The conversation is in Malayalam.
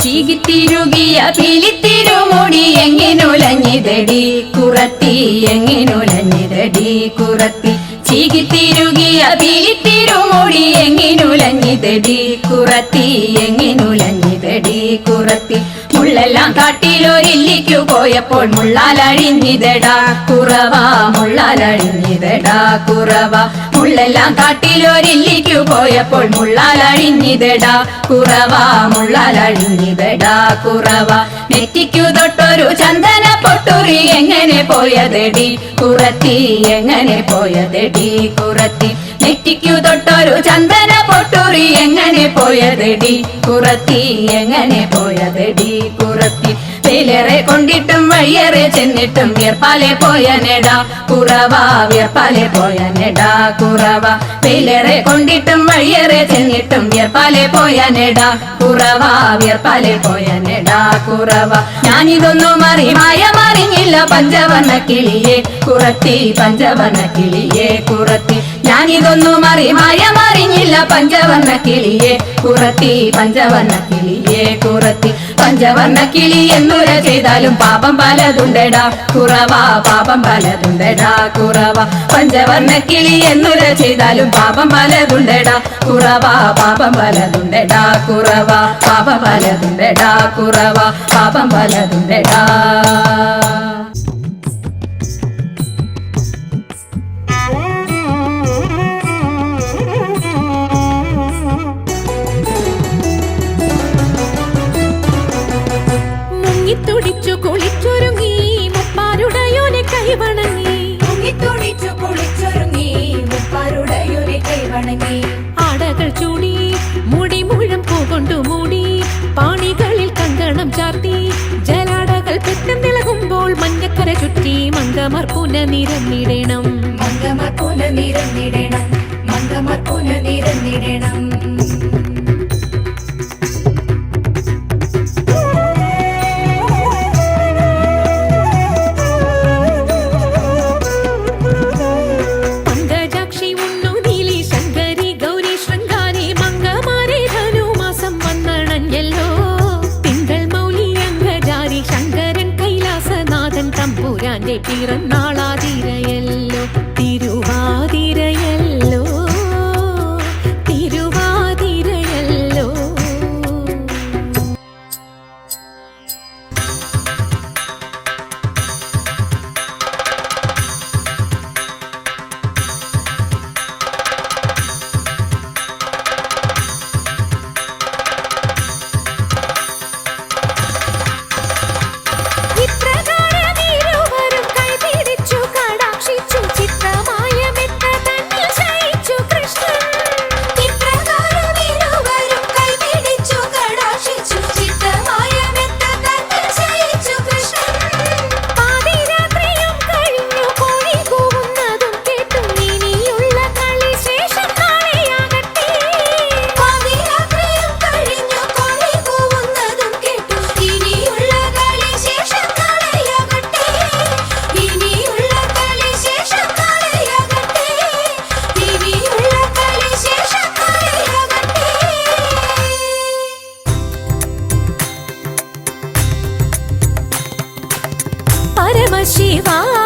ചീകിത്തിരുകിയ പിലിത്തിരുമുടി എങ്ങിനുലഞ്ഞിതടി കുറത്തി എങ്ങിനുലഞ്ഞിതടി കുറത്തി ചീകിത്തിരുകിയ പിലിത്തിരുമുടി എങ്ങിനുലഞ്ഞിതടി കുറത്തി എങ്ങിനുലഞ്ഞിതടി കുറത്തി മുള്ളെല്ലാം കാട്ടിലൊരില്ലിക്കു പോയപ്പോൾ മുള്ളാലഴിഞ്ഞിതടാ കുറവ മുള്ളാലഴിഞ്ഞിതടാ കുറവ മുള്ളെല്ലാം കാട്ടിലൊരില്ലിക്കു പോയപ്പോൾ മുള്ളാലഴിഞ്ഞിതടാ കുറവ മുള്ളാലഴിഞ്ഞിതടാ കുറവ നെറ്റിക്കു തൊട്ടൊരു ചന്ദന പൊട്ടുറി എങ്ങനെ പോയതെടി കുറത്തി എങ്ങനെ പോയതെടി കുറത്തി നെറ്റിക്കു തൊട്ടൊരു ചന്ദന പൊട്ടുറി എങ്ങനെ പോയതെടി കുറത്തി എങ്ങനെ പോയതെടി കുറത്തി വേലേറെ കൊണ്ടിട്ടും വഴിയേറെ ചെന്നിട്ടും വിയർപ്പാലെ പോയനെടാ കുറവ വിയർപ്പാലെ പോയനെടാ കുറവ വേലേറെ കൊണ്ടിട്ടും വഴിയേറെ ചെന്നിട്ടും വിയർപ്പാലെ പോയനെടാ കുറവ വിയർപ്പാലെ പോയനെടാ കുറവ ഞാനിതൊന്നും മറിഞ്ഞില്ല പഞ്ചവർണ്ണ കിളിയെ കുറത്തി പഞ്ചവർണ്ണ കിളിയെ കുറത്തി ഞാനിതൊന്നും മറിഞ്ഞില്ല പഞ്ചവർണ്ണ കിളിയെ കുറത്തി പഞ്ചവർണ്ണ കിളിയെ കുറത്തി പഞ്ചവർണ്ണ കിളി എന്നുര ചെയ്താലും പാപം പലതുണ്ടടാ കുറവ പാപം പലതുണ്ടടാ കുറവ പഞ്ചവർണ്ണ കിളി എന്നുര ചെയ്താലും പാപം പലതുണ്ടടാ കുറവ പാപം പലതുണ്ടടാ കുറവ പാപം പലതുണ്ടടാ കുറവ പാപം പലതുണ്ടടാ തുടിച്ചു കുളിച്ചൊരുങ്ങി മുപ്പാരുടയോനെ കൈവണങ്ങി തുടിച്ചു കുളിച്ചൊരുങ്ങി മുപ്പാരുടയോനെ കൈവണങ്ങി ആടകൾ ചൂടി മുടി മുഴം പൂകൊണ്ടു മൂടി പാണികളിൽ കങ്കണം ചാർത്തി ജലാടകൾ പെട്ടെന്നിളകുമ്പോൾ മഞ്ഞക്കര ചുറ്റി മങ്കമർ പുനനിരന്നിടണം മങ്കമർ പുനനിരന്നിടണം മങ്കമർ പുനനിരന്നിടണം പിറന്നാളാതിരയല്ലോ തിരുവാതിരയല്ലോ തിരുവാതിരയല്ലോ പരമശിവാ